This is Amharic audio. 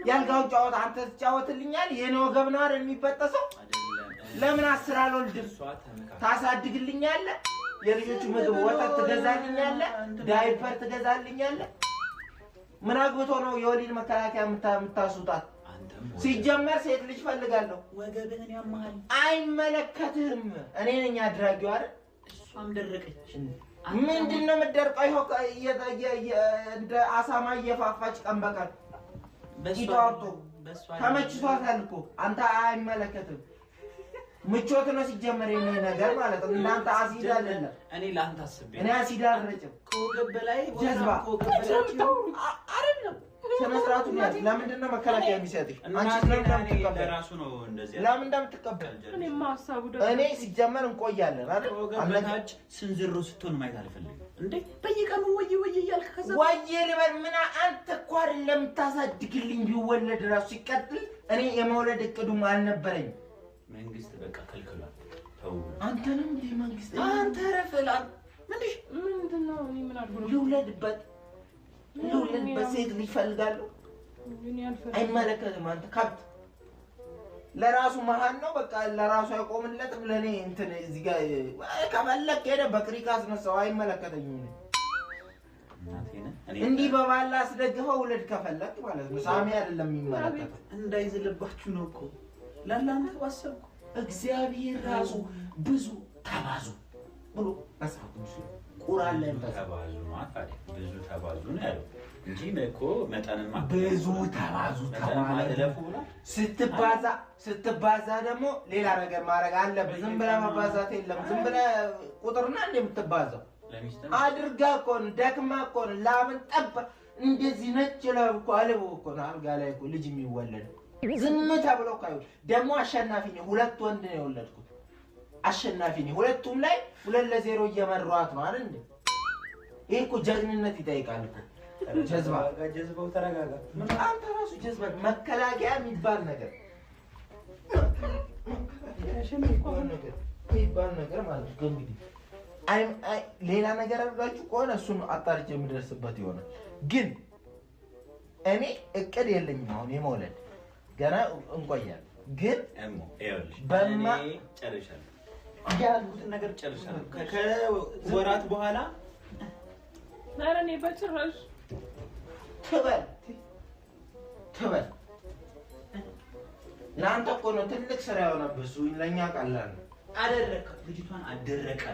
ያልጋው ጫወታ አንተ ትጫወትልኛል የኔ ወገብ ነው አይደል የሚበጠሰው ለምን 10 አልወልድም ታሳድግልኛለህ የልጆቹ ምግብ ወተት ትገዛልኛለህ ዳይፐር ትገዛልኛለህ ምን አግብቶ ነው የወሊድ መከላከያ የምታስውጣት ሲጀመር ሴት ልጅ ፈልጋለሁ ወገብህን ያማሃል አይመለከትህም እኔ ነኝ አድራጊው አይደል እሷም ደረቀች ምንድነው የምትደርቀው ይሄው እንደ አሳማ እየፋፋች ቀን በቀን ይጣውጡ ተመችቷታል እኮ አንተ አይመለከትም ምቾት ነው ሲጀመር የኔ ነገር ማለት ነው እናንተ አሲድ አይደለም እኔ ላንተ አስቤ እኔ አሲድ አልረጭም ከወገብ በላይ ጀዝባ አይደለም ተመስራቱ ነው ለምንድነው መከላከያ የሚሰጥሽ አንቺ ለራሱ ነው እንደዚህ ለምን እንደምትቀበል እኔ ማሳቡ እኔ ሲጀመር እንቆያለን አይደል ወገባታች ስንዝሮ ስትሆን ማየት አልፈልግም እንዴ በየቀኑ ወይ እያልክ ከዛ ወይ ልበል ምን አንተ እኮ አይደለም ታሳድግልኝ ቢወለድ ራሱ ሲቀጥል እኔ የመውለድ እቅዱም አልነበረኝ መንግስት በቃ ከልክሏል ተው አንተንም ለመንግስት አንተ ረፈላል ምንድነው እኔ ምን አድርጎ ልውለድበት ሴት ልጅ ፈልጋለሁ አይመለከትም አንተ ከብት ለራሱ መሃን ነው በቃ ለራሱ ያቆምለትም ለኔ እንትን እዚህ ጋር ከመለክ ሄደ በክሪካስ ነው አይመለከተኝም እንዲህ በባላ አስደግፈው ውለድ ከፈለክ ማለት ነው ሳሚ አይደለም የሚመለከት እንዳይዝልባችሁ ነው እኮ ለላንተ ዋሰብኩ እግዚአብሔር ራሱ ብዙ ተባዙ ብሎ አሳቁሽ ቁርአን ላይ ተባዙ ማለት ብዙ ተባዙ ነው ያለው እንጂ እኮ መጠንማ ብዙ ተባዙ ተማለፉ ስትባዛ ደግሞ ሌላ ነገር ማድረግ አለብህ ዝም ብለህ መባዛት የለም ዝም ብለህ ቁጥርና እንደምትባዛው አድርጋ እኮ ነው ደክማ እኮ ነው ላምን ጠብ እንደዚህ ነጭ ለብኮ አለቦ እኮ ነው አልጋ ላይ እኮ ልጅ የሚወለደው ዝም ተብሎ ካዩ ደግሞ አሸናፊ ነው ሁለት ወንድ ነው የወለድኩት አሸናፊ ነው ሁለቱም ላይ 2-0 እየመሯት ነው አይደል እንዴ ይሄ እኮ ጀግንነት ይጠይቃል እኮ ጀዝባው ተረጋጋ ምን አንተ ራሱ ጀዝባ መከላከያ የሚባል ነገር የሚባል ነገር ማለት ነው እንግዲህ አይ ሌላ ነገር አድርጋችሁ ከሆነ እሱን አጣርቼ የምደርስበት ይሆናል ግን እኔ እቅድ የለኝም አሁን የመውለድ ገና እንቆያለን ግን በእኔ ጨርሻለሁ ያልኩትን ነገር ጨርሻለሁ ከወራት በኋላ ማረኔ በጭራሽ ተበል ለአንተ እኮ ነው ትልቅ ስራ የሆነብህ እሱ ለእኛ ቀላል ነው አደረከ ልጅቷን አደረቀ